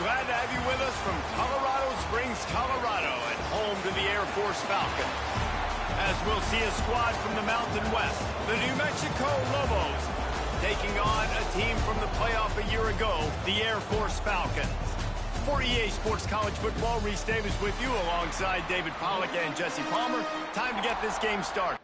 Glad to have you with us from Colorado Springs, Colorado, and home to the Air Force Falcons. As we'll see a squad from the Mountain West, the New Mexico Lobos, taking on a team from the playoff a year ago, the Air Force Falcons. For EA Sports College Football, Reese Davis with you alongside David Pollack and Jesse Palmer. Time to get this game started.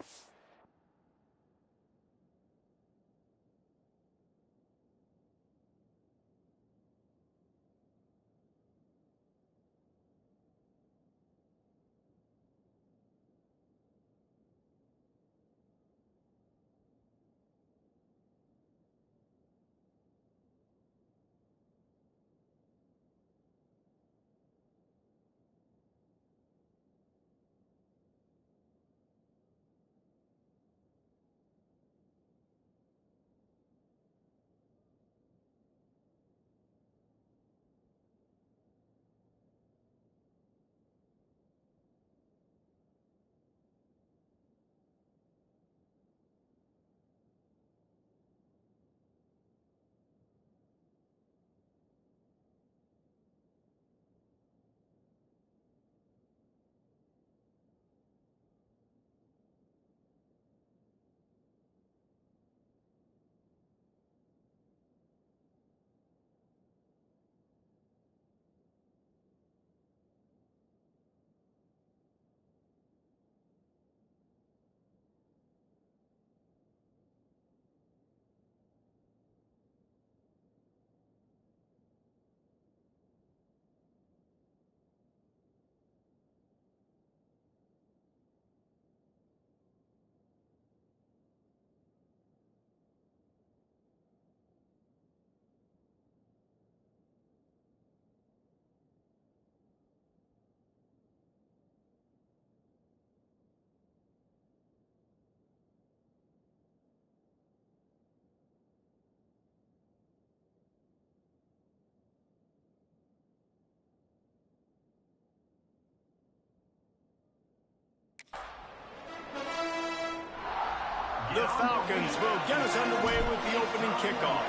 The Falcons will get us underway with the opening kickoff.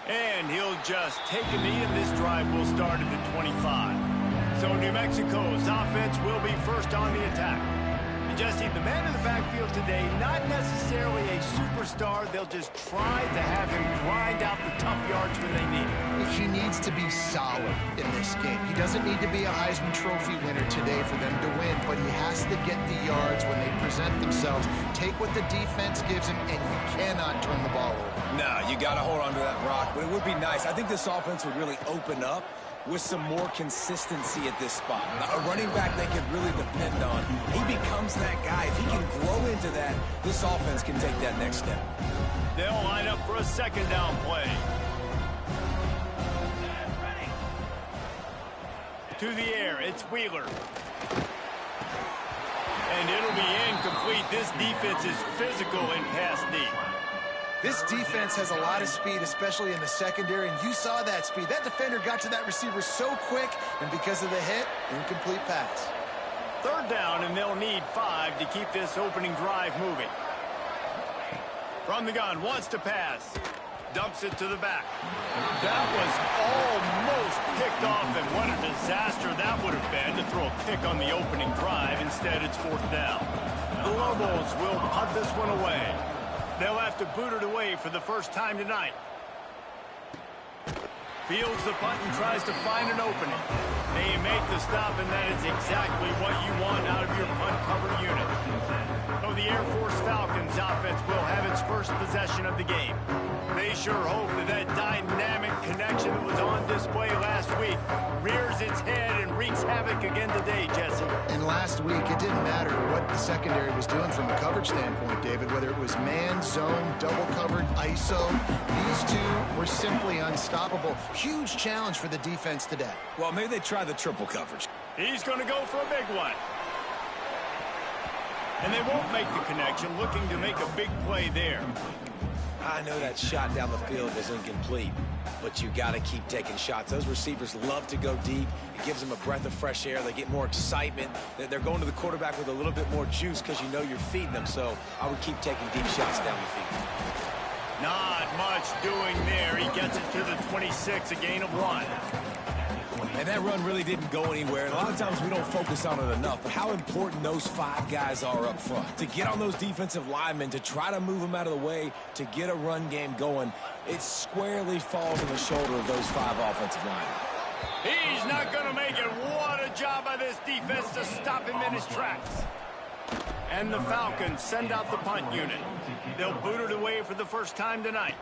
And he'll just take a knee, and this drive will start at the 25. So New Mexico's offense will be first on the attack. And Jesse, the man in the backfield today, not necessarily a superstar. They'll just try to have him grind out the tough yards when they need it. He needs to be solid in this game. He doesn't need to be a Heisman Trophy winner today for them to win, but he has to get the yards when they present themselves. Take what the defense gives him, and you cannot turn the ball over. No, you got to hold on to that rock, but it would be nice. I think this offense would really open up with some more consistency at this spot. A running back they could really depend on. He becomes that guy. If he can grow into that, this offense can take that next step. They'll line up for a second down play. To the air, it's Wheeler. And it'll be incomplete. This defense is physical in pass deep. This defense has a lot of speed, especially in the secondary, and you saw that speed. That defender got to that receiver so quick, and because of the hit, incomplete pass. Third down, and they'll need 5 to keep this opening drive moving. From the gun, wants to pass. Dumps it to the back. That was almost picked off, and what a disaster that would have been to throw a pick on the opening drive. Instead, it's fourth down. The Lobos will punt this one away. They'll have to boot it away for the first time tonight. Fields the punt and tries to find an opening. They make the stop, and that is exactly what you want out of your punt cover unit. So the Air Force Falcons offense will have its first possession of the game. They sure hope that that dynamic connection that was on display last week rears its head and wreaks havoc again today, Jesse. And last week, it didn't matter what the secondary was doing from a coverage standpoint, David, whether it was man, zone, double covered, ISO. These two were simply unstoppable. Huge challenge for the defense today. Well, maybe they try the triple coverage. He's going to go for a big one. And they won't make the connection, looking to make a big play there. I know that shot down the field was incomplete, but you got to keep taking shots. Those receivers love to go deep. It gives them a breath of fresh air. They get more excitement. They're going to the quarterback with a little bit more juice because you know you're feeding them. So I would keep taking deep shots down the field. Not much doing there. He gets it to the 26, a gain of 1. And that run really didn't go anywhere. And a lot of times we don't focus on it enough. But how important those 5 guys are up front. To get on those defensive linemen, to try to move them out of the way, to get a run game going, it squarely falls on the shoulder of those 5 offensive linemen. He's not going to make it. What a job by this defense to stop him in his tracks. And the Falcons send out the punt unit. They'll boot it away for the first time tonight.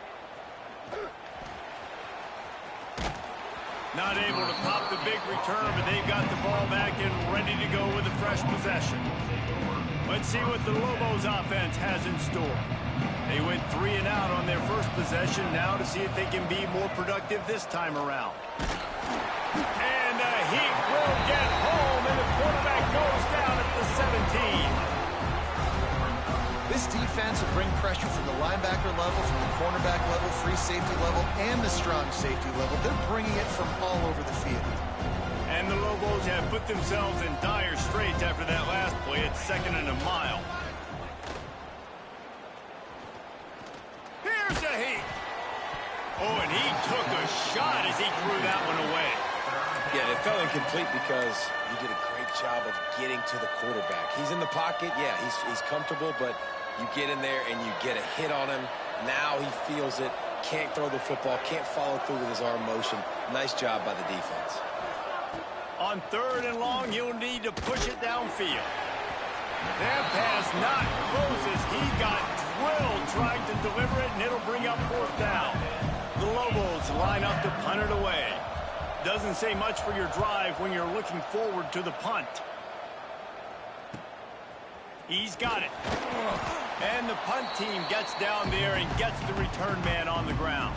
Not able to pop the big return, but they've got the ball back and ready to go with a fresh possession. Let's see what the Lobos offense has in store. They went 3 and out on their first possession, now to see if they can be more productive this time around. And the heat will get home, and the quarterback goes down at the 17. This defense will bring pressure from the linebacker level, from the cornerback level, free safety level, and the strong safety level. They're bringing it from all over the field. And the Lobos have put themselves in dire straits after that last play at 2nd and a mile. Here's a heat. Oh, and he took a shot as he threw that one away. Yeah, it fell incomplete because he did a great job of getting to the quarterback. He's in the pocket. Yeah, he's comfortable, but you get in there and you get a hit on him. Now he feels it. Can't throw the football. Can't follow through with his arm motion. Nice job by the defense. On 3rd and long, he'll need to push it downfield. That pass not close as he got drilled trying to deliver it, and it'll bring up 4th down. The Lobos line up to punt it away. Doesn't say much for your drive when you're looking forward to the punt. He's got it. And the punt team gets down there and gets the return man on the ground.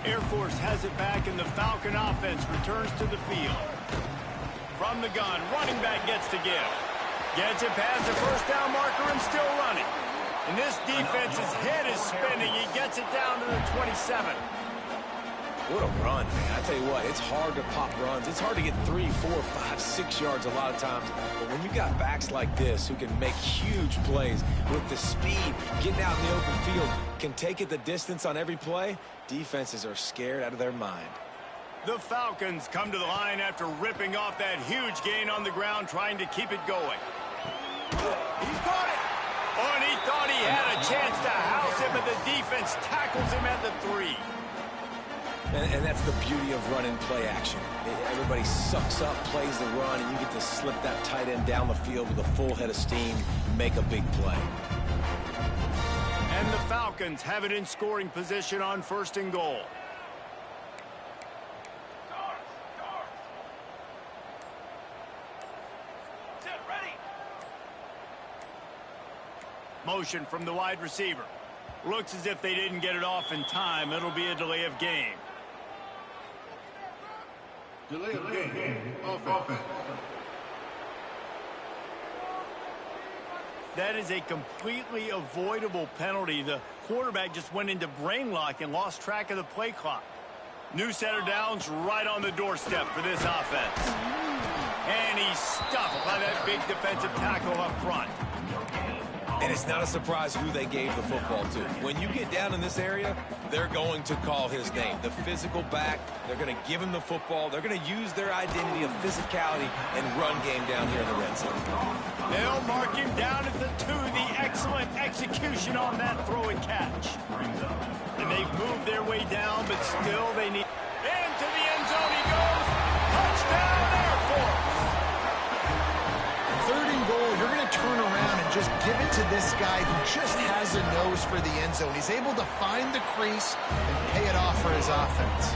Air Force has it back, and the Falcon offense returns to the field. From the gun, running back gets to give. Gets it past the first down marker and still running. And this defense's head is spinning. He gets it down to the 27. What a run, man. I tell you what, it's hard to pop runs. It's hard to get 3, 4, 5, 6 yards a lot of times. But when you got backs like this who can make huge plays with the speed, getting out in the open field, can take it the distance on every play, defenses are scared out of their mind. The Falcons come to the line after ripping off that huge gain on the ground, trying to keep it going. He's got it. Oh, and he thought he had a chance to house him, but the defense tackles him at the 3. And that's the beauty of running play action. Everybody sucks up, plays the run, and you get to slip that tight end down the field with a full head of steam, make a big play. And the Falcons have it in scoring position on 1st and goal. Motion from the wide receiver. Looks as if they didn't get it off in time. It'll be a delay of game. Delay of game. Offense. That is a completely avoidable penalty. The quarterback just went into brain lock and lost track of the play clock. New set of downs right on the doorstep for this offense. And he's stuffed by that big defensive tackle up front. And it's not a surprise who they gave the football to. When you get down in this area, they're going to call his name. The physical back, they're going to give him the football. They're going to use their identity of physicality and run game down here in the red zone. They'll mark him down at the 2. The excellent execution on that throw and catch. And they've moved their way down, but still they need... Into the end zone he goes. Touchdown, Air Force. 3rd and goal, you're going to turn around and just give it to this guy who just has a nose for the end zone. He's able to find the crease and pay it off for his offense.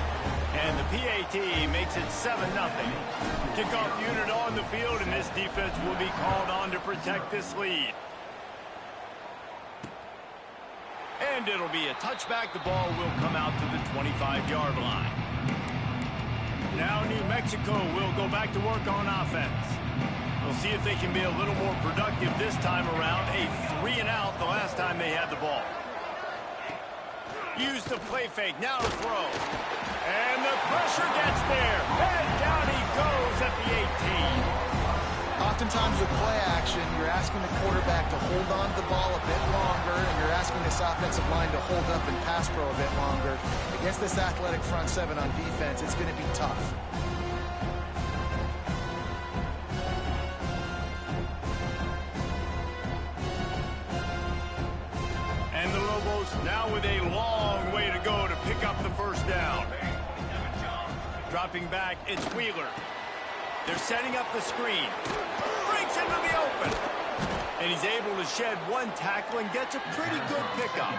And the PAT makes it 7-0. Kickoff unit on the field, and this defense will be called on to protect this lead. And it'll be a touchback. The ball will come out to the 25-yard line. Now New Mexico will go back to work on offense. We'll see if they can be a little more productive this time around. A 3 and out the last time they had the ball. Use the play fake, now to throw. And the pressure gets there. And down he goes at the 18. Oftentimes with play action, you're asking the quarterback to hold on to the ball a bit longer, and you're asking this offensive line to hold up and pass pro a bit longer. Against this athletic front seven on defense, it's going to be tough. And the Lobos now with a long way to go to pick up the first down. Dropping back, it's Wheeler. They're setting up the screen. Breaks into the open. And he's able to shed one tackle and gets a pretty good pickup.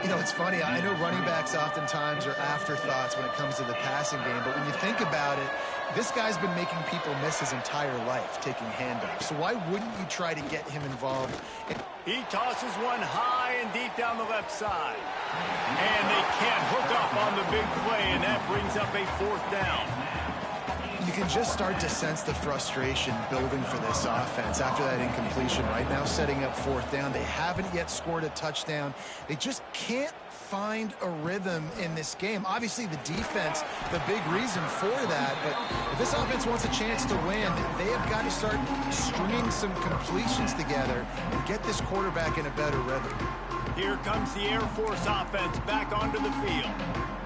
You know, it's funny. I know running backs oftentimes are afterthoughts when it comes to the passing game, but when you think about it, this guy's been making people miss his entire life taking handoffs. So why wouldn't you try to get him involved? He tosses one high and deep down the left side. And they can't hook up on the big play, and that brings up a fourth down. You can just start to sense the frustration building for this offense after that incompletion. Right now, setting up fourth down. They haven't yet scored a touchdown. They just can't find a rhythm in this game. Obviously, the defense, the big reason for that. But if this offense wants a chance to win, they have got to start stringing some completions together and get this quarterback in a better rhythm. Here comes the Air Force offense back onto the field.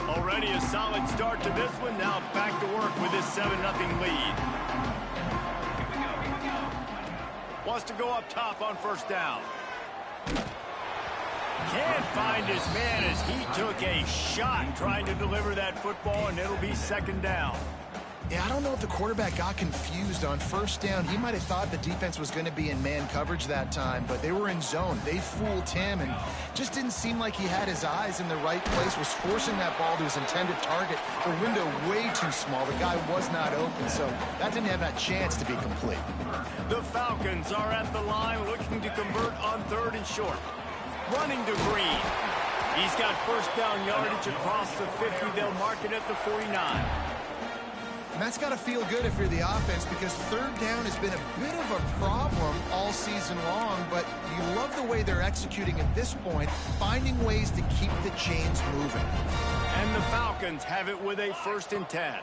Already a solid start to this one. Now back to work with this 7-0 lead. Wants to go up top on first down. Can't find his man as he took a shot trying to deliver that football, and it'll be second down. Yeah, I don't know if the quarterback got confused on first down. He might have thought the defense was going to be in man coverage that time, but they were in zone. They fooled him and just didn't seem like he had his eyes in the right place, was forcing that ball to his intended target. The window way too small. The guy was not open, so that didn't have that chance to be complete. The Falcons are at the line looking to convert on third and short. Running to Green. He's got first down yardage across the 50. They'll mark it at the 49. And that's got to feel good if you're the offense, because third down has been a bit of a problem all season long, but you love the way they're executing at this point, finding ways to keep the chains moving. And the Falcons have it with a 1st and 10.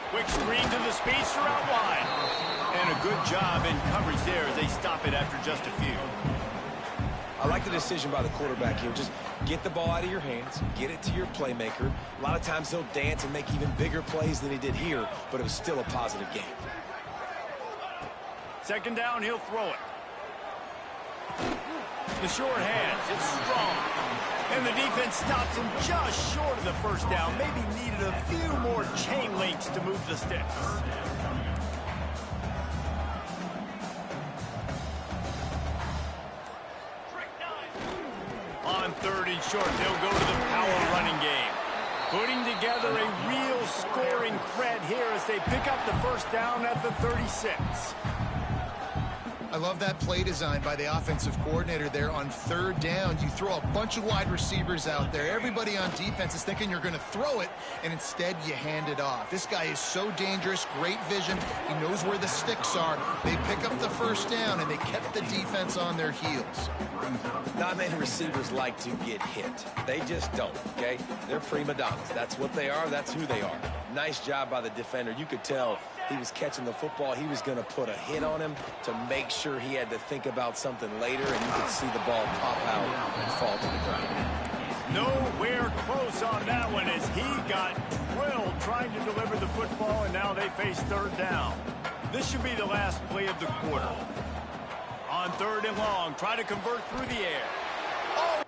Quick screen to the speedster out wide. And a good job in coverage there as they stop it after just a few. I like the decision by the quarterback here. Just get the ball out of your hands, get it to your playmaker. A lot of times he'll dance and make even bigger plays than he did here, but it was still a positive game. Second down, he'll throw it. The short hands, it's strong. And the defense stops him just short of the first down. Maybe needed a few more chain links to move the sticks. On third and short, they'll go to the power running game. Putting together a real scoring threat here as they pick up the first down at the 36. I love that play design by the offensive coordinator there on third down. You throw a bunch of wide receivers out there. Everybody on defense is thinking you're going to throw it, and instead you hand it off. This guy is so dangerous, great vision. He knows where the sticks are. They pick up the first down, and they kept the defense on their heels. Not many receivers like to get hit. They just don't, okay? They're prima donnas. That's what they are. That's who they are. Nice job by the defender. You could tell he was catching the football. He was going to put a hit on him to make sure he had to think about something later, and you could see the ball pop out and fall to the ground. Nowhere close on that one as he got drilled trying to deliver the football, and now they face third down. This should be the last play of the quarter. On third and long, try to convert through the air. Oh!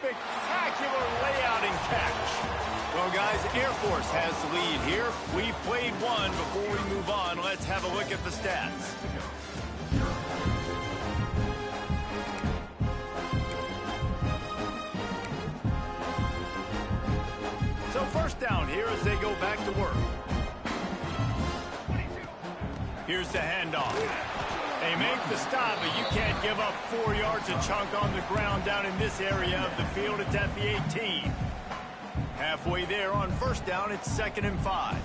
spectacular layout and catch. Well, guys, Air Force has the lead here. We've played one. Before we move on, let's have a look at the stats. So first down here as they go back to work. Here's the handoff. They make the stop, but you can't give up 4 yards a chunk on the ground down in this area of the field. It's at the 18. Halfway there on first down, it's 2nd and 5.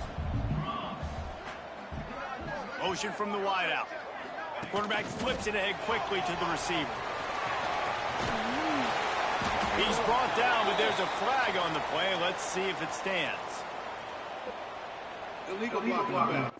Motion from the wideout. Quarterback flips it ahead quickly to the receiver. He's brought down, but there's a flag on the play. Let's see if it stands. Illegal block.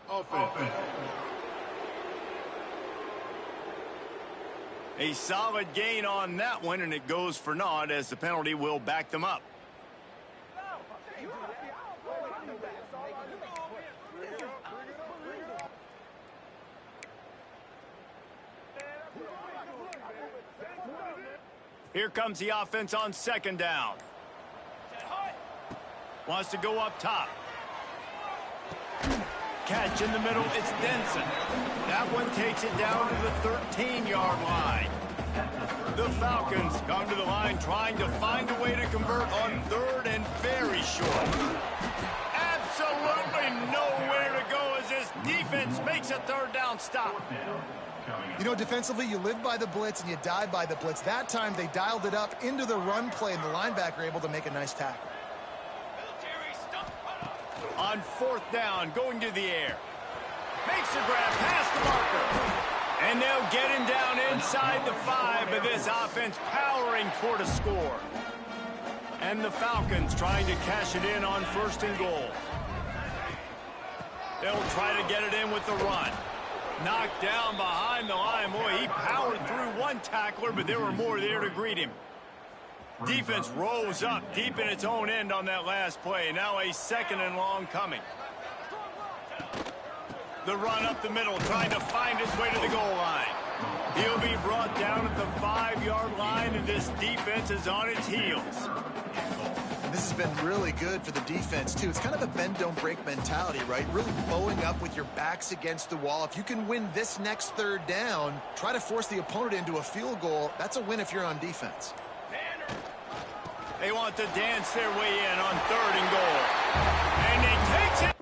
Offense. A solid gain on that one, and it goes for naught as the penalty will back them up. Here comes the offense on second down. Wants to go up top. Catch in the middle, it's Denson. That one takes it down to the 13-yard line. The Falcons come to the line trying to find a way to convert on third and very short. Absolutely nowhere to go as this defense makes a third down stop. You know, defensively, you live by the blitz and you die by the blitz. That time, they dialed it up into the run play, and the linebacker able to make a nice tackle. On fourth down, going to the air. Makes the grab past the marker. And they'll get him down inside the 5, but this offense powering toward a score. And the Falcons trying to cash it in on first and goal. They'll try to get it in with the run. Knocked down behind the line. Boy, he powered through one tackler, but there were more there to greet him. Defense rose up deep in its own end on that last play. Now a second and long coming. The run up the middle, trying to find his way to the goal line. He'll be brought down at the 5-yard line, and this defense is on its heels. This has been really good for the defense, too. It's kind of a bend-don't-break mentality, right? Really bowing up with your backs against the wall. If you can win this next third down, try to force the opponent into a field goal. That's a win if you're on defense. They want to dance their way in on third and goal. And he takes it.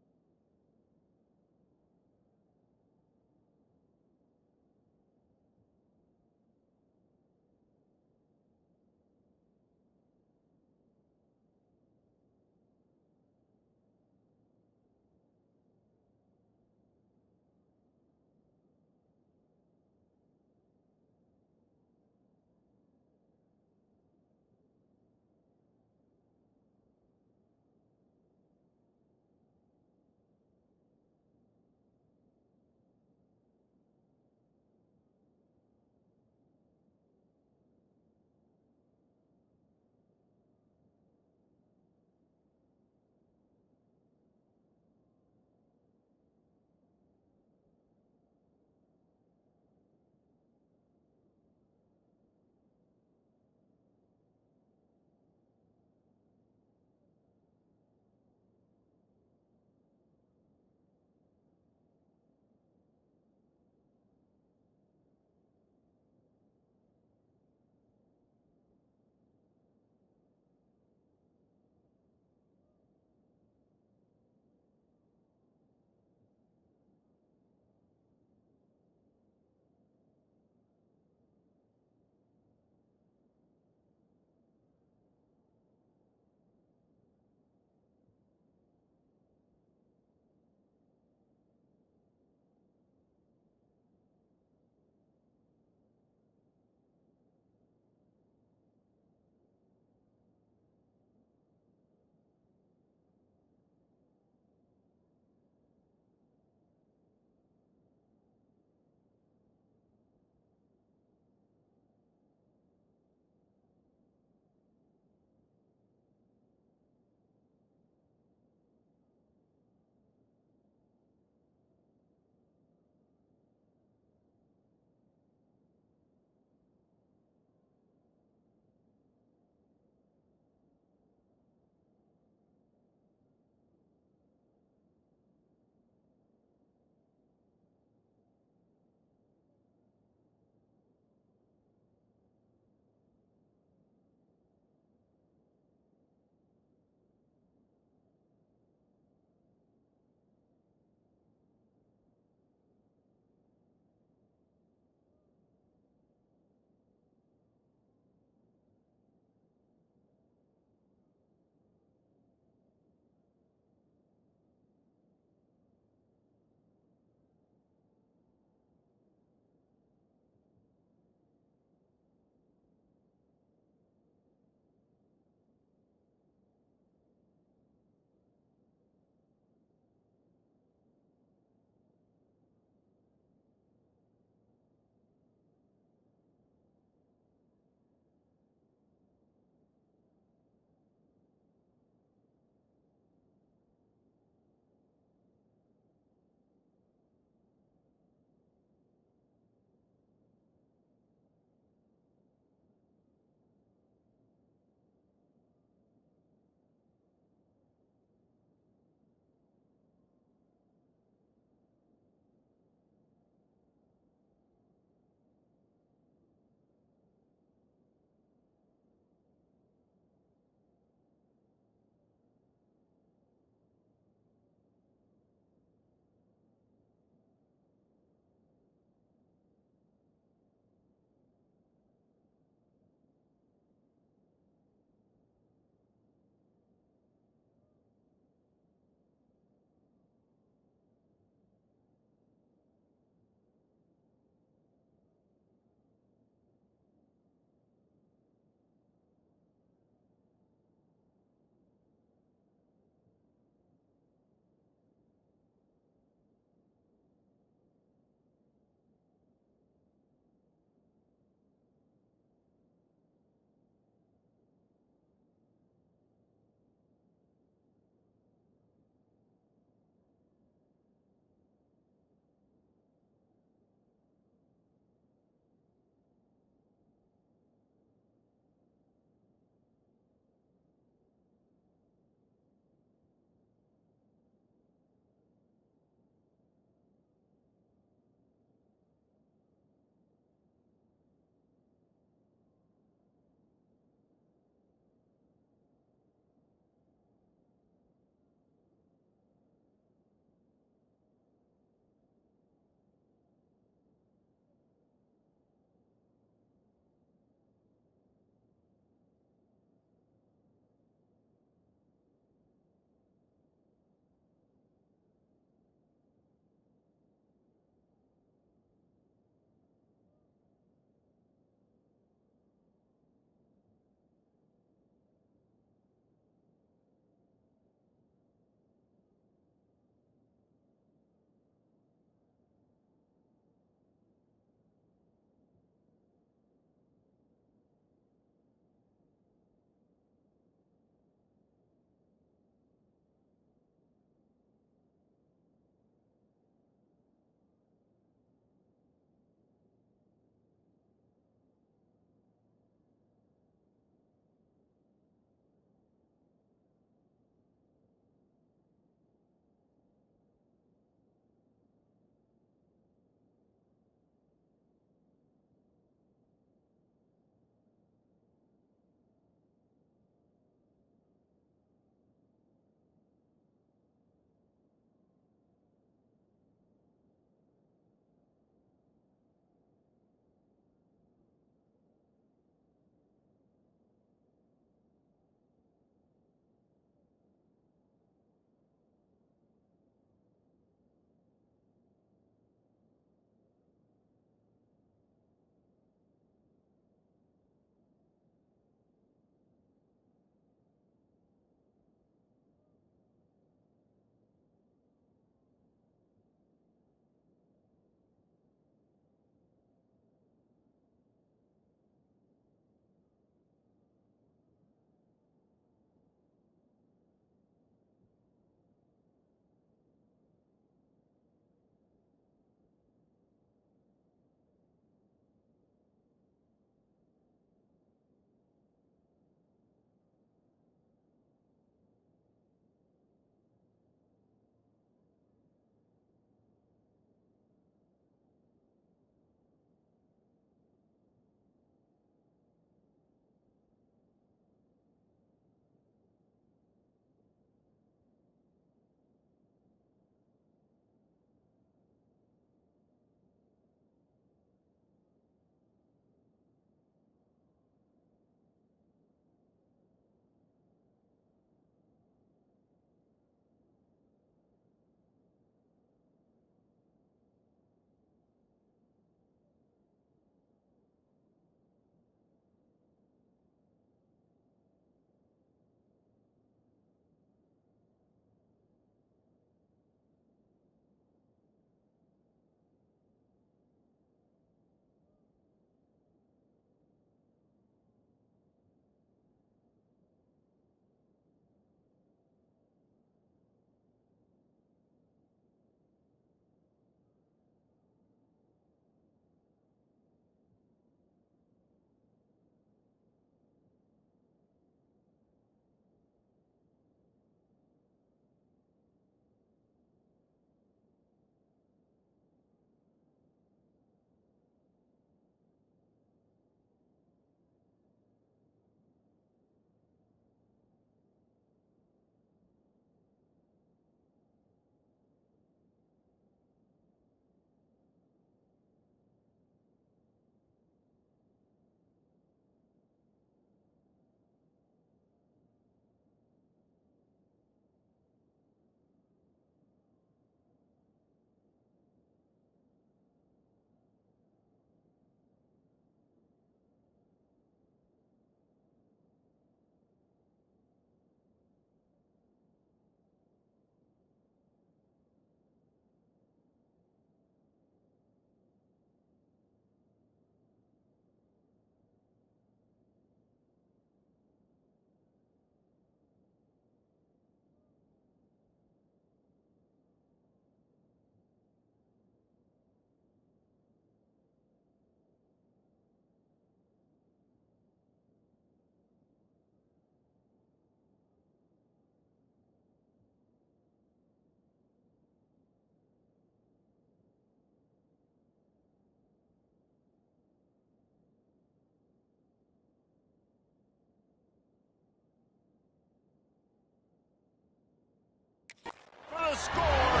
The score,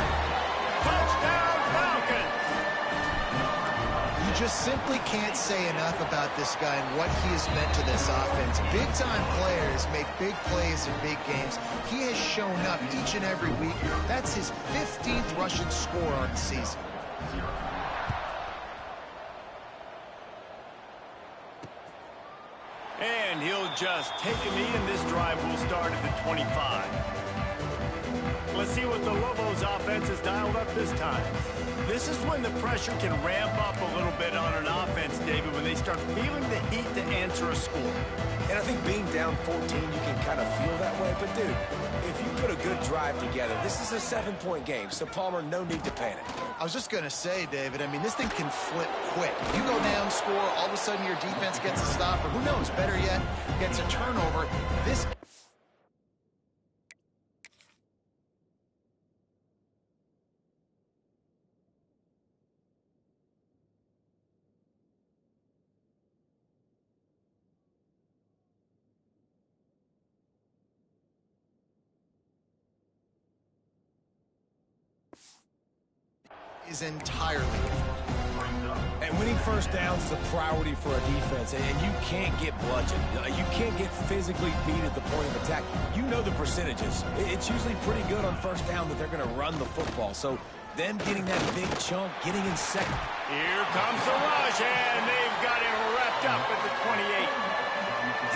touchdown Falcons. You just simply can't say enough about this guy and what he has meant to this offense. Big-time players make big plays in big games. He has shown up each and every week. That's his 15th rushing score on the season. And he'll just take a knee, and this drive will start at the 25. Let's see what the Lobos offense has dialed up this time. This is when the pressure can ramp up a little bit on an offense, David, when they start feeling the heat to answer a score. And I think being down 14, you can kind of feel that way. But, dude, if you put a good drive together, this is a 7-point game. So, Palmer, no need to panic. I was just going to say, David, I mean, this thing can flip quick. You go down, score, all of a sudden your defense gets a stop, or who knows, better yet, gets a turnover. This is entirely different. And winning first downs is a priority for a defense, and you can't get bludgeoned. You can't get physically beat at the point of attack. You know the percentages. It's usually pretty good on first down that they're going to run the football. So them getting that big chunk, getting in second. Here comes the rush, and they've got him wrapped up at the 28.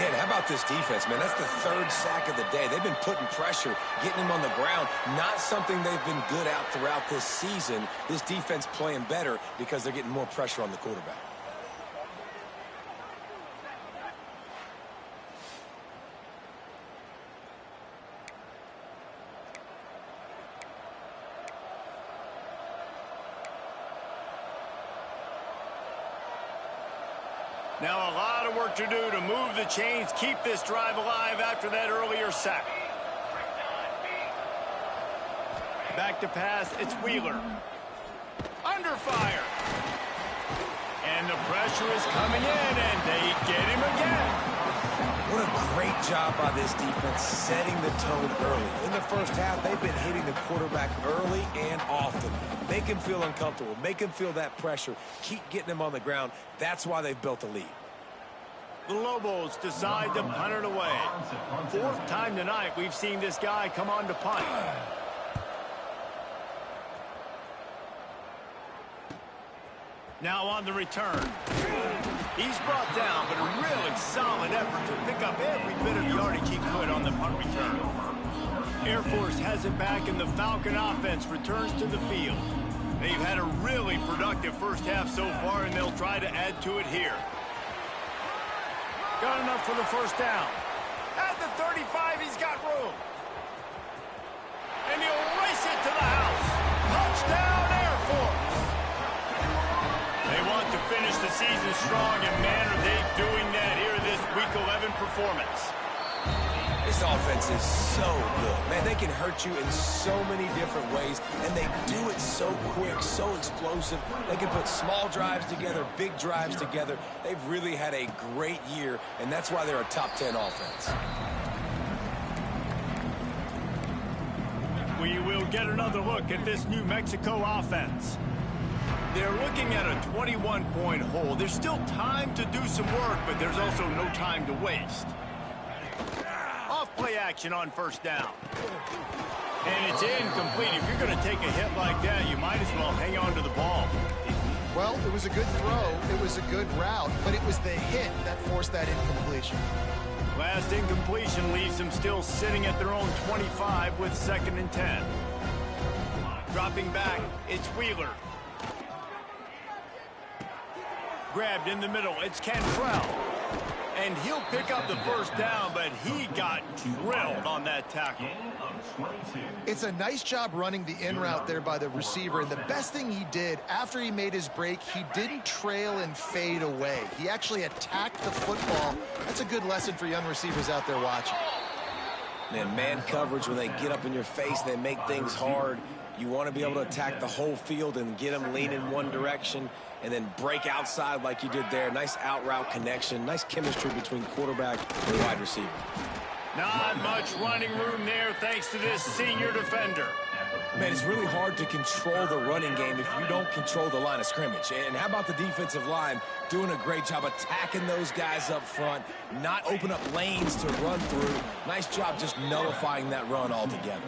Yeah, how about this defense, man? That's the 3rd sack of the day. They've been putting pressure, getting him on the ground. Not something they've been good at throughout this season. This defense playing better because they're getting more pressure on the quarterback. Now a lot of work to do to move the chains, keep this drive alive after that earlier sack. Back to pass, it's Wheeler. Under fire. And the pressure is coming in, and they get him again. What a great job by this defense setting the tone early. In the first half, they've been hitting the quarterback early and often. Make him feel uncomfortable. Make him feel that pressure. Keep getting him on the ground. That's why they've built a lead. The Lobos decide to punt it away. 4th time tonight we've seen this guy come on to punt. Now on the return. He's brought down, but a really solid effort to pick up every bit of yardage he could on the punt return. Air Force has it back, and the Falcon offense returns to the field. They've had a really productive first half so far, and they'll try to add to it here. Got enough for the first down. At the 35, he's got room. And he'll race it to the house. Touchdown, Air Force. They want to finish the season strong, and man, are they doing that here in this Week 11 performance. This offense is so good. Man, they can hurt you in so many different ways, and they do it so quick, so explosive. They can put small drives together, big drives together. They've really had a great year, and that's why they're a top 10 offense. We will get another look at this New Mexico offense. They're looking at a 21-point hole. There's still time to do some work, but there's also no time to waste. Off-play action on first down. And it's incomplete. If you're going to take a hit like that, you might as well hang on to the ball. Well, it was a good throw, it was a good route, but it was the hit that forced that incompletion. Last incompletion leaves them still sitting at their own 25 with 2nd and 10. Dropping back, it's Wheeler. Grabbed in the middle, it's Cantrell. And he'll pick up the first down, but he got drilled on that tackle. It's a nice job running the in route there by the receiver, and the best thing he did after he made his break, he didn't trail and fade away. He actually attacked the football. That's a good lesson for young receivers out there watching. Man coverage, when they get up in your face, they make things hard. You want to be able to attack the whole field and get them leaning one direction and then break outside like you did there. Nice out route connection, nice chemistry between quarterback and wide receiver. Not much running room there thanks to this senior defender. Man, it's really hard to control the running game if you don't control the line of scrimmage. And how about the defensive line doing a great job attacking those guys up front, not open up lanes to run through. Nice job just nullifying that run altogether.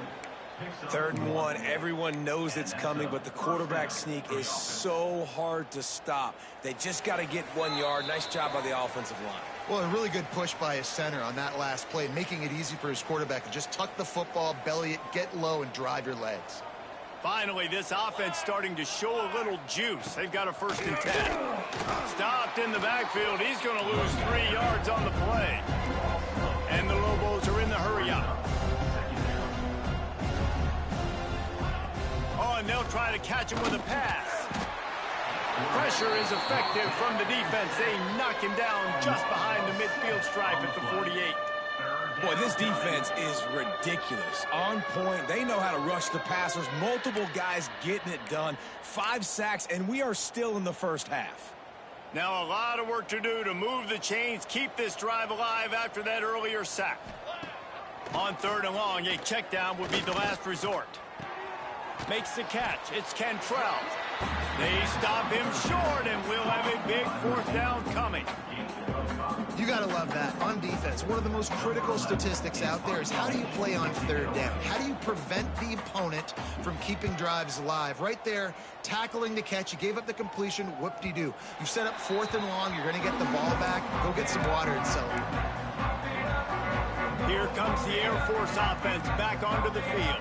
3rd and 1, everyone knows it's coming, but the quarterback sneak is so hard to stop. They just got to get 1 yard. Nice job by the offensive line. Well, a really good push by his center on that last play, making it easy for his quarterback to just tuck the football, belly it, get low, and drive your legs. Finally, this offense starting to show a little juice. They've got a 1st and 10. Stopped in the backfield. He's going to lose 3 yards on the play. And the Lobos are in the hurry-up. Oh, and they'll try to catch him with a pass. Pressure is effective from the defense. They knock him down just behind the midfield stripe at the 48. Boy, this defense is ridiculous. On point. They know how to rush the passers. Multiple guys getting it done. 5 sacks, and we are still in the 1st half. Now a lot of work to do to move the chains, keep this drive alive after that earlier sack. On 3rd and long, a check down would be the last resort. Makes the catch. It's Cantrell. They stop him short, and we'll have a big 4th down coming. You got to love that. On defense, one of the most critical statistics out there is how do you play on 3rd down? How do you prevent the opponent from keeping drives alive? Right there, tackling the catch. You gave up the completion. Whoop-de-doo. You set up 4th and long. You're going to get the ball back. Go get some water and celebrate. Here comes the Air Force offense back onto the field.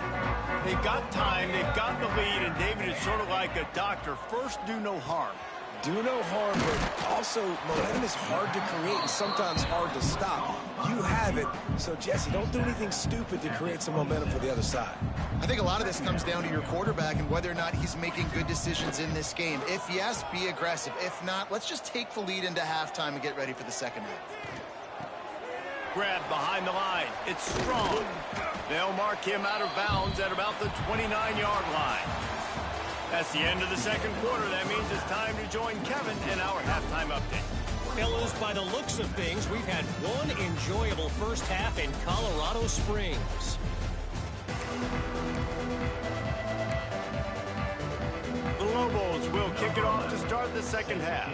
They've got time, they've got the lead, and David is sort of like a doctor. First, do no harm. Do no harm, but also momentum is hard to create and sometimes hard to stop. You have it, so Jesse, don't do anything stupid to create some momentum for the other side. I think a lot of this comes down to your quarterback and whether or not he's making good decisions in this game. If yes, be aggressive. If not, let's just take the lead into halftime and get ready for the 2nd half. Grab behind the line. It's strong. They'll mark him out of bounds at about the 29-yard line. That's the end of the 2nd quarter. That means it's time to join Kevin in our halftime update. Fellows, by the looks of things, we've had one enjoyable 1st half in Colorado Springs. The Lobos will kick it off to start the 2nd half.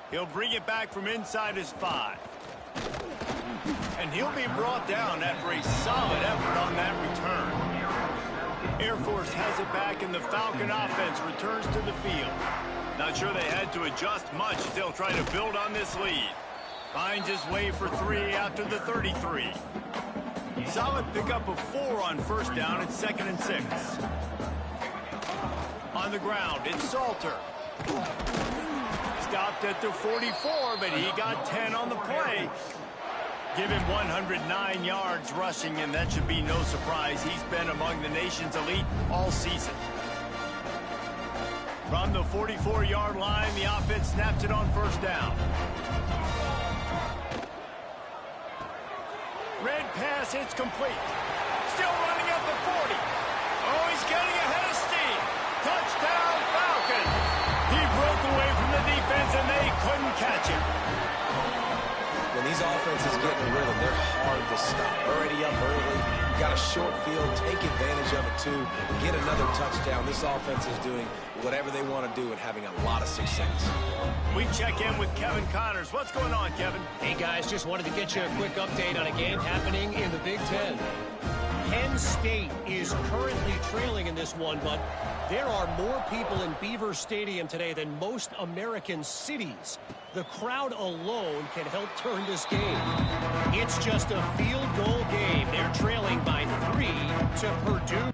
He'll bring it back from inside his 5. And he'll be brought down after a solid effort on that return. Air Force has it back, and the Falcon offense returns to the field. Not sure they had to adjust much. They'll try to build on this lead. Finds his way for 3 out to the 33. Solid pickup of 4 on 1st down. It's 2nd and 6. On the ground, it's Salter. Stopped at the 44, but he got 10 on the play. Give him 109 yards rushing, and that should be no surprise. He's been among the nation's elite all season. From the 44-yard line, the offense snaps it on 1st down. Red pass, it's complete. Still running at the 40. Oh, he's getting ahead of steam. Touchdown, Falcon. He broke away from the defense, and they couldn't catch him. When these offenses get in a rhythm, they're hard to stop. Already up early, got a short field, take advantage of it too, get another touchdown. This offense is doing whatever they want to do and having a lot of success. We check in with Kevin Connors. What's going on, Kevin? Hey, guys, just wanted to get you a quick update on a game happening in the Big Ten. Penn State is currently trailing in this one, but there are more people in Beaver Stadium today than most American cities. The crowd alone can help turn this game. It's just a field goal game. They're trailing by 3 to Purdue.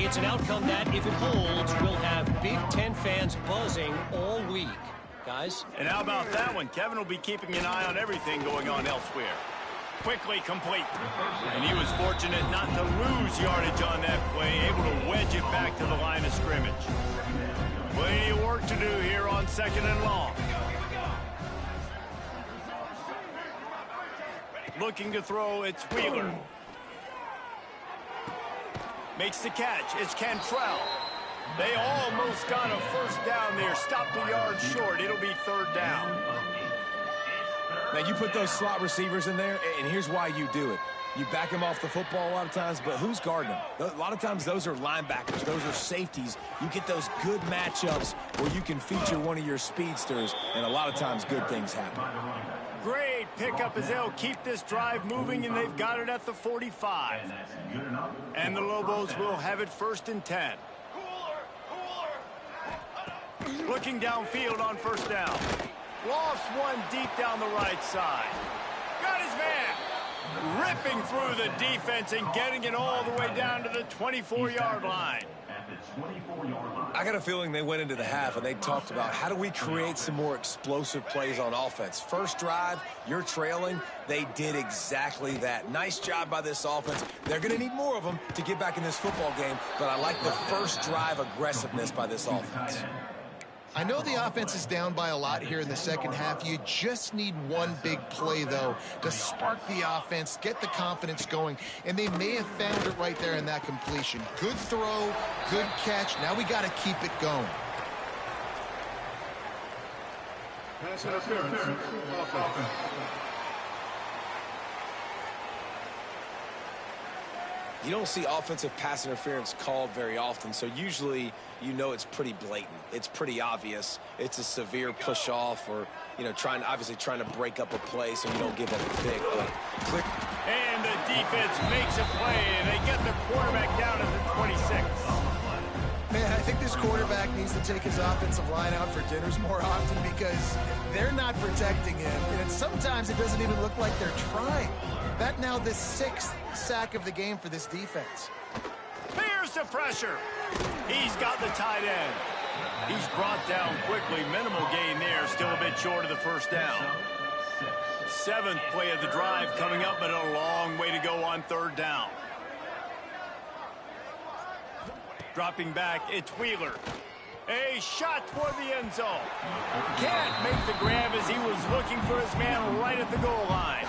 It's an outcome that, if it holds, will have Big Ten fans buzzing all week. Guys? And how about that one? Kevin will be keeping an eye on everything going on elsewhere. Quickly complete. And he was fortunate not to lose yardage on that play, able to wedge it back to the line of scrimmage. Plenty of work to do here on 2nd and long. Looking to throw, it's Wheeler. Makes the catch. It's Cantrell. They almost got a first down there. Stopped a yard short. It'll be 3rd down. Now, you put those slot receivers in there, and here's why you do it. You back them off the football a lot of times, but who's guarding them? A lot of times those are linebackers. Those are safeties. You get those good matchups where you can feature one of your speedsters, and a lot of times good things happen. Great pickup as they'll keep this drive moving, and they've got it at the 45. And the Lobos will have it 1st and 10. Looking downfield on 1st down. Lost one deep down the right side. Got his man. Ripping through the defense and getting it all the way down to the 24-yard line. I got a feeling they went into the half and they talked about how do we create some more explosive plays on offense. First drive, you're trailing. They did exactly that. Nice job by this offense. They're going to need more of them to get back in this football game, but I like the first drive aggressiveness by this offense. I know the offense is down by a lot here in the second half. You just need one big play, though, to spark the offense, get the confidence going, and they may have found it right there in that completion. Good throw, good catch. Now we got to keep it going. Pass interference. Offense. You don't see offensive pass interference called very often, so usually you know it's pretty blatant. It's pretty obvious. It's a severe push off or, you know, obviously trying to break up a play so you don't give up a pick. But clear. And the defense makes a play, and they get the quarterback down at the 26. Man, I think this quarterback needs to take his offensive line out for dinners more often because they're not protecting him. And sometimes it doesn't even look like they're trying. That now the 6th sack of the game for this defense. Here's the pressure. He's got the tight end. He's brought down quickly. Minimal gain there. Still a bit short of the first down. 7th play of the drive coming up, but a long way to go on 3rd down. Dropping back, it's Wheeler. A shot toward the end zone. Can't make the grab as he was looking for his man right at the goal line.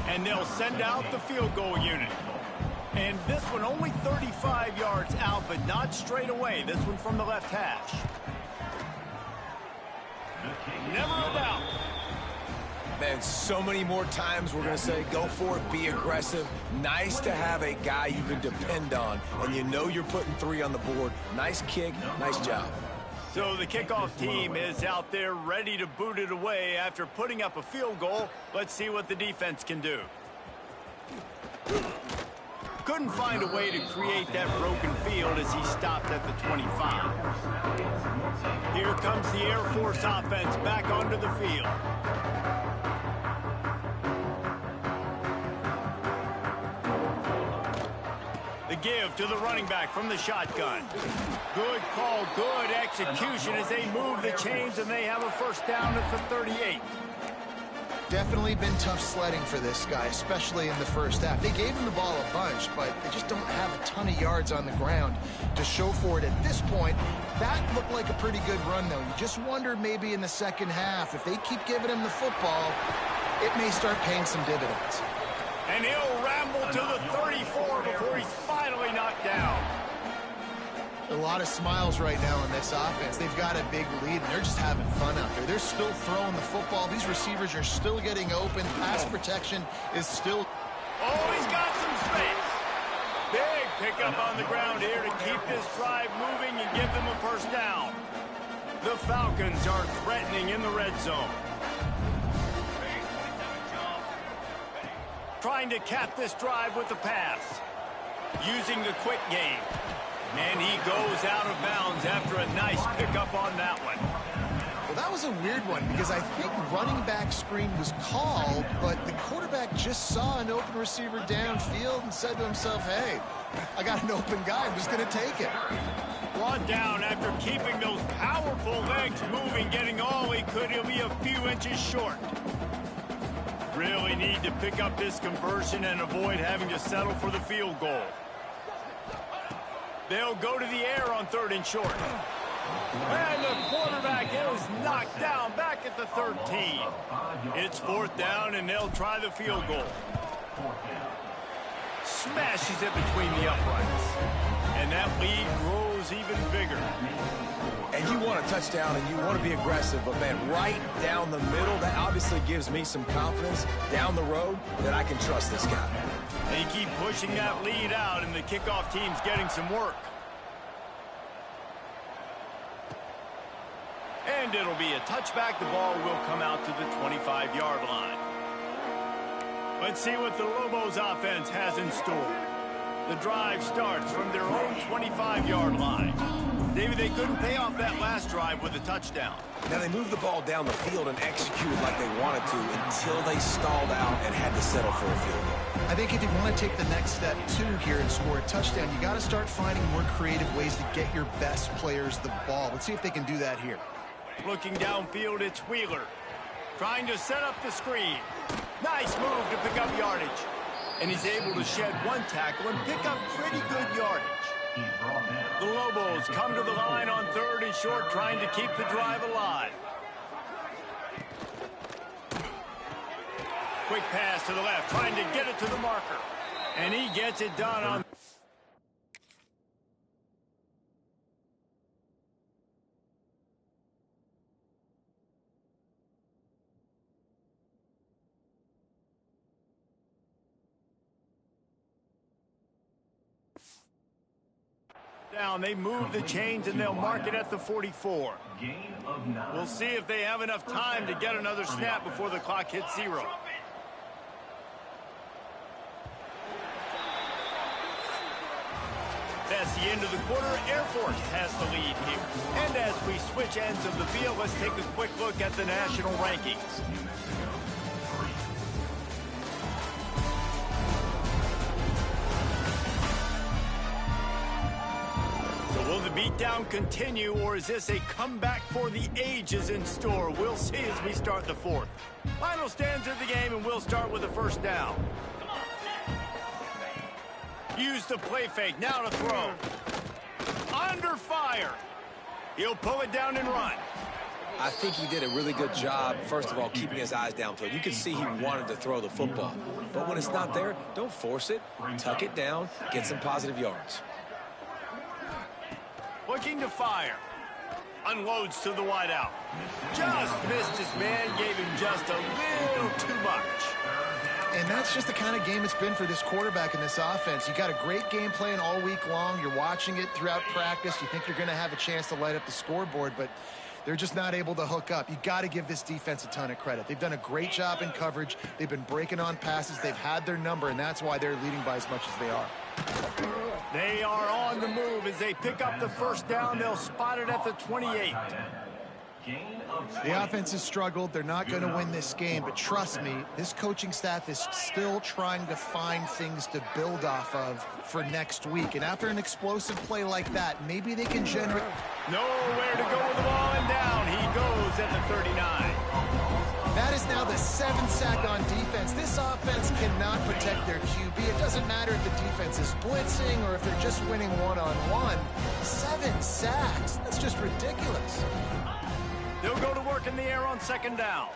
And they'll send out the field goal unit. And this one only 35 yards out, but not straight away. This one from the left hash. Never a doubt. Man, so many more times we're going to say, go for it, be aggressive. Nice to have a guy you can depend on, and you know you're putting 3 on the board. Nice kick, nice job. So the kickoff team is out there ready to boot it away after putting up a field goal. Let's see what the defense can do. Couldn't find a way to create that broken field as he stopped at the 25. Here comes the Air Force offense back onto the field. The give to the running back from the shotgun. Good call, good execution as they move the chains and they have a first down at the 38. Definitely been tough sledding for this guy, especially in the first half. They gave him the ball a bunch, but they just don't have a ton of yards on the ground to show for it at this point. That looked like a pretty good run, though. You just wonder maybe in the second half, if they keep giving him the football, it may start paying some dividends. And he'll ramble to the 34 before he's finally knocked down. A lot of smiles right now in this offense. They've got a big lead, and they're just having fun out there. They're still throwing the football. These receivers are still getting open. Pass protection is still... Oh, he's got some space. Big pickup on the ground here to keep this drive moving and give them a first down. The Falcons are threatening in the red zone. Trying to cap this drive with the pass. Using the quick game. And he goes out of bounds after a nice pickup on that one. Well, That was a weird one because I think running back screen was called, but the quarterback just saw an open receiver downfield and said to himself, hey, I got an open guy. I'm just going to take it. Brought down after keeping those powerful legs moving, getting all he could. He'll be a few inches short. Really need to pick up this conversion and avoid having to settle for the field goal. They'll go to the air on 3rd and short. And the quarterback is knocked down back at the 13. It's 4th down, and they'll try the field goal. Smashes it between the uprights. And that lead grows even bigger. And you want a touchdown, and you want to be aggressive, but, man, right down the middle, that obviously gives me some confidence down the road that I can trust this guy. They keep pushing that lead out, and the kickoff team's getting some work. And it'll be a touchback. The ball will come out to the 25-yard line. Let's see what the Lobos offense has in store. The drive starts from their own 25-yard line. David, they couldn't pay off that last drive with a touchdown. Now, they moved the ball down the field and executed like they wanted to until they stalled out and had to settle for a field goal. I think if you want to take the next step, too, here and score a touchdown, you got to start finding more creative ways to get your best players the ball. Let's see if they can do that here. Looking downfield, it's Wheeler. Trying to set up the screen. Nice move to pick up yardage. And he's able to shed one tackle and pick up pretty good yardage. The Lobos come to the line on 3rd and short, trying to keep the drive alive. Quick pass to the left, trying to get it to the marker. And he gets it done on... down. They move the chains, and they'll mark it at the 44. We'll see if they have enough time to get another snap before the clock hits 0. That's the end of the quarter. Air Force has the lead here. And as we switch ends of the field, let's take a quick look at the national rankings. Will the beatdown continue, or is this a comeback for the ages in store? We'll see as we start the 4th. Final stanza of the game, and we'll start with the 1st down. Use the play fake, now to throw. Under fire. He'll pull it down and run. I think he did a really good job, first of all, keeping his eyes downfield. You can see he wanted to throw the football. But when it's not there, don't force it. Tuck it down, get some positive yards. Looking to fire. Unloads to the wideout. Just missed his man, gave him just a little too much. And that's just the kind of game it's been for this quarterback in this offense. You got a great game plan all week long. You're watching it throughout practice. You think you're going to have a chance to light up the scoreboard, but they're just not able to hook up. You got to give this defense a ton of credit. They've done a great job in coverage. They've been breaking on passes. They've had their number, and that's why they're leading by as much as they are. They are on the move as they pick up the 1st down. They'll spot it at the 28. The offense has struggled. They're not going to win this game, but trust me, this coaching staff is still trying to find things to build off of for next week. And after an explosive play like that, maybe they can generate... Nowhere to go with the ball, and down he goes at the 39. That is now the 7th sack on defense. This offense cannot protect their QB. It doesn't matter if the defense is blitzing or if they're just winning one-on-one. 7 sacks. That's just ridiculous. They'll go to work in the air on 2nd down.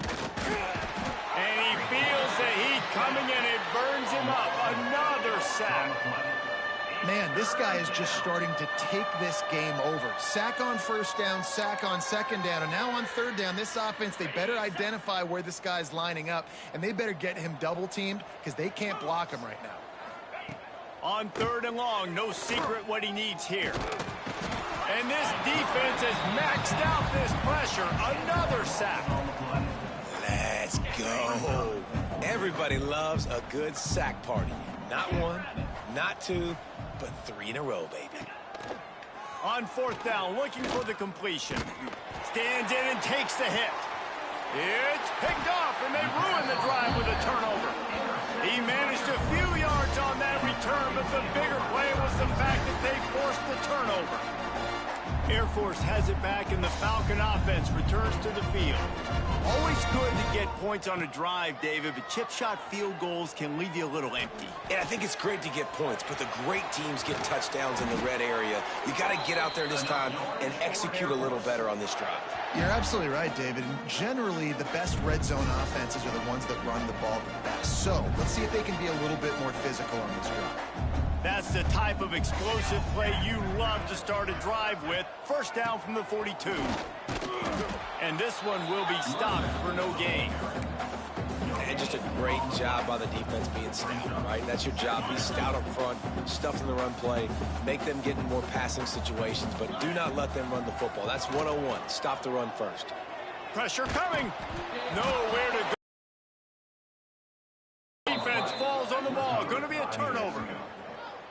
And he feels the heat coming, and it burns him up. Another sack. Man, this guy is just starting to take this game over. Sack on 1st down, sack on 2nd down, and now on 3rd down, this offense, they better identify where this guy's lining up, and they better get him double-teamed because they can't block him right now. On 3rd and long, no secret what he needs here. And this defense has maxed out this pressure. Another sack. Let's go. Everybody loves a good sack party. Not 1, not 2, but 3 in a row, baby. On fourth down, looking for the completion. Stands in and takes the hit. It's picked off, and they ruin the drive with a turnover. He managed a few yards on that return, but the bigger play was the fact that they forced the turnover. Air Force has it back, and the Falcon offense returns to the field. Always good to get points on a drive, David, but chip shot field goals can leave you a little empty. And I think it's great to get points, but the great teams get touchdowns in the red area. You got to get out there this time and execute a little better on this drive. You're absolutely right, David. And generally, the best red zone offenses are the ones that run the ball the best. So let's see if they can be a little bit more physical on this drive. That's the type of explosive play you love to start a drive with. First down from the 42. And this one will be stopped for no gain. And just a great job by the defense being stout, right? That's your job. Be stout up front, stuff in the run play, make them get in more passing situations, but do not let them run the football. That's 101. Stop the run first. Pressure coming. Nowhere to go. Defense falls on the ball. Going to be a turnover.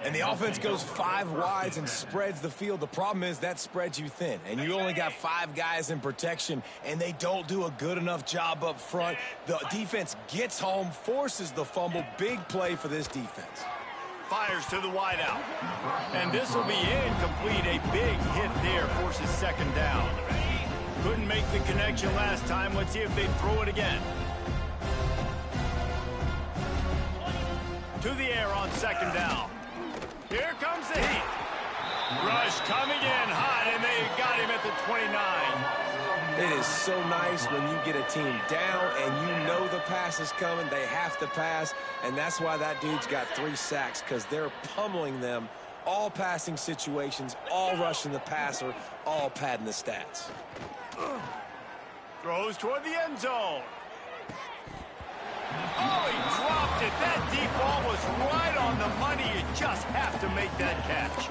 And the offense goes 5 wides and spreads the field. The problem is that spreads you thin, and you only got 5 guys in protection, and they don't do a good enough job up front. The defense gets home, forces the fumble. Big play for this defense. Fires to the wideout. And this will be incomplete. A big hit there forces second down. Couldn't make the connection last time. Let's see if they throw it again. To the air on second down. Here comes the heat. Rush coming in hot, and they got him at the 29. It is so nice when you get a team down and you know the pass is coming. They have to pass, and that's why that dude's got 3 sacks, because they're pummeling them. All passing situations, all rushing the passer, all padding the stats. Throws toward the end zone. Oh, he dropped it. That deep ball was right on the money. You just have to make that catch.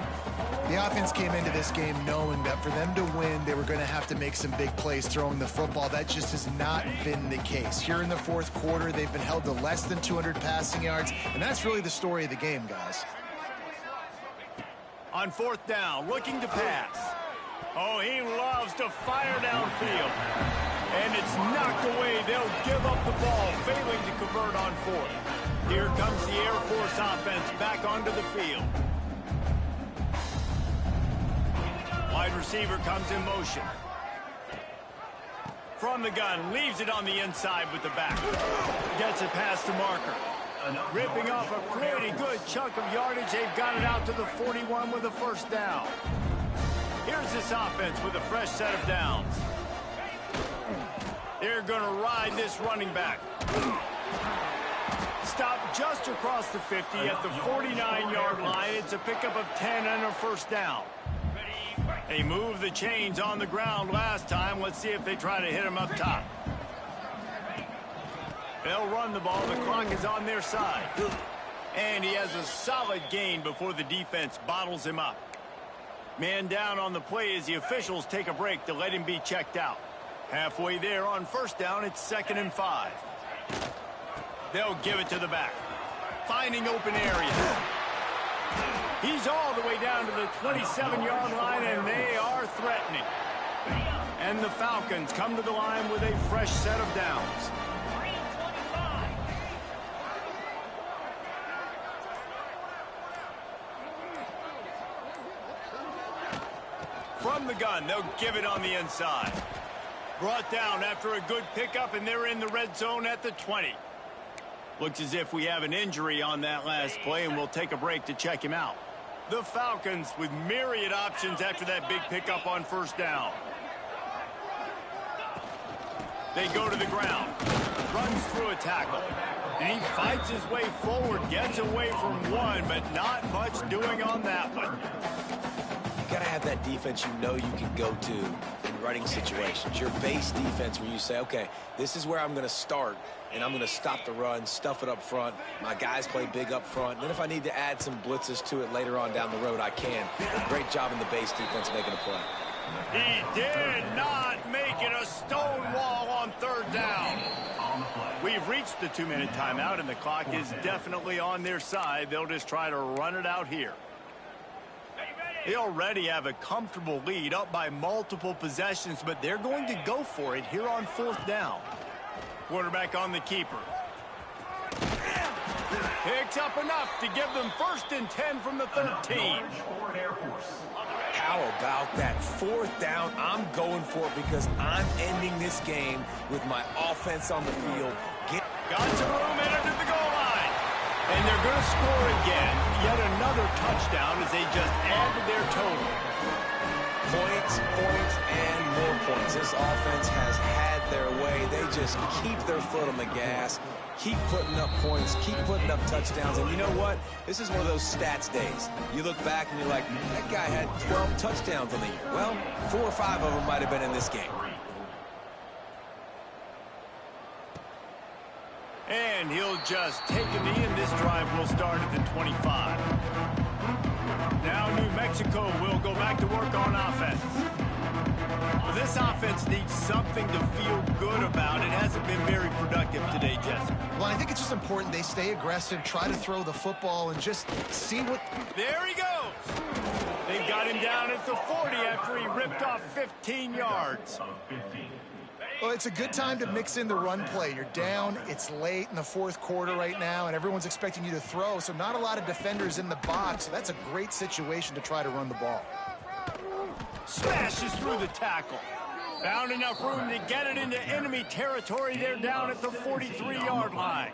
The offense came into this game knowing that for them to win, they were going to have to make some big plays throwing the football. That just has not been the case. Here in the fourth quarter, they've been held to less than 200 passing yards, and that's really the story of the game, guys. On fourth down, looking to pass. Oh, he loves to fire downfield. And it's knocked away. They'll give up the ball, failing to convert on fourth. Here comes the Air Force offense back onto the field. Wide receiver comes in motion. From the gun, leaves it on the inside with the back. Gets it past the marker. Ripping off a pretty good chunk of yardage. They've got it out to the 41 with a first down. Here's this offense with a fresh set of downs. They're going to ride this running back. Stop just across the 50 at the 49-yard line. It's a pickup of 10 and a first down. They moved the chains on the ground last time. Let's see if they try to hit him up top. They'll run the ball. The clock is on their side. And he has a solid gain before the defense bottles him up. Man down on the play as the officials take a break to let him be checked out. Halfway there on first down, it's 2nd and 5. They'll give it to the back. Finding open area. He's all the way down to the 27-yard line, and they are threatening. And the Falcons come to the line with a fresh set of downs. From the gun, they'll give it on the inside. Brought down after a good pickup, and they're in the red zone at the 20. Looks as if we have an injury on that last play, and we'll take a break to check him out. The Falcons with myriad options after that big pickup on first down. They go to the ground. Runs through a tackle. And he fights his way forward, gets away from one, but not much doing on that one. You got to have that defense you know you can go to in running situations. Your base defense where you say, okay, this is where I'm going to start, and I'm going to stop the run, stuff it up front. My guys play big up front. And then if I need to add some blitzes to it later on down the road, I can. A great job in the base defense making a play. He did not make it a stone wall on third down. We've reached the 2-minute timeout, and the clock is definitely on their side. They'll just try to run it out here. They already have a comfortable lead, up by multiple possessions, but they're going to go for it here on 4th down. Quarterback on the keeper. Picks up enough to give them 1st and 10 from the 13. How about that 4th down? I'm going for it because I'm ending this game with my offense on the field. Got some room and under the goal line. And they're going to score again. Yet another touchdown as they just add to their total. Points, points, and more points. This offense has had their way. They just keep their foot on the gas, keep putting up points, keep putting up touchdowns. And you know what? This is one of those stats days. You look back and you're like, that guy had 12 touchdowns on the year. Well, 4 or 5 of them might have been in this game. And he'll just take a knee, and this drive will start at the 25. Now New Mexico will go back to work on offense. Well, this offense needs something to feel good about. It hasn't been very productive today, Jesse. Well, I think it's just important they stay aggressive, try to throw the football, and just see what... There he goes. They've got him down at the 40 after he ripped off 15 yards. Well, it's a good time to mix in the run play. You're down, it's late in the 4th quarter right now, and everyone's expecting you to throw, so not a lot of defenders in the box. So that's a great situation to try to run the ball. Smashes through the tackle. Found enough room to get it into enemy territory. They're down at the 43-yard line.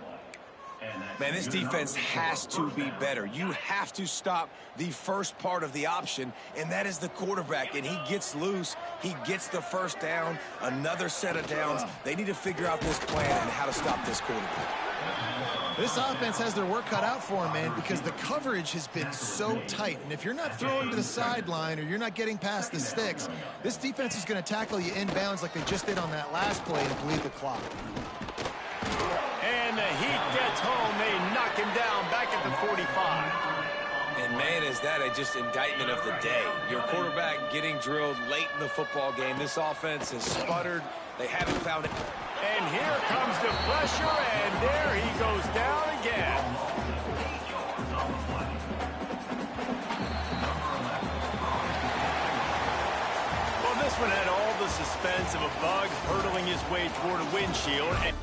Man, this defense has to be better. You have to stop the first part of the option, and that is the quarterback. And he gets loose. He gets the 1st down, another set of downs. They need to figure out this plan and how to stop this quarterback. This offense has their work cut out for them, man, because the coverage has been so tight. And if you're not throwing to the sideline or you're not getting past the sticks, this defense is going to tackle you inbounds like they just did on that last play and bleed the clock. And the Heat gets home. They knock him down back at the 45. And, man, is that just indictment of the day. Your quarterback getting drilled late in the football game. This offense has sputtered. They haven't found it. And here comes the pressure, and there he goes down again. Well, this one had all the suspense of a bug hurtling his way toward a windshield. And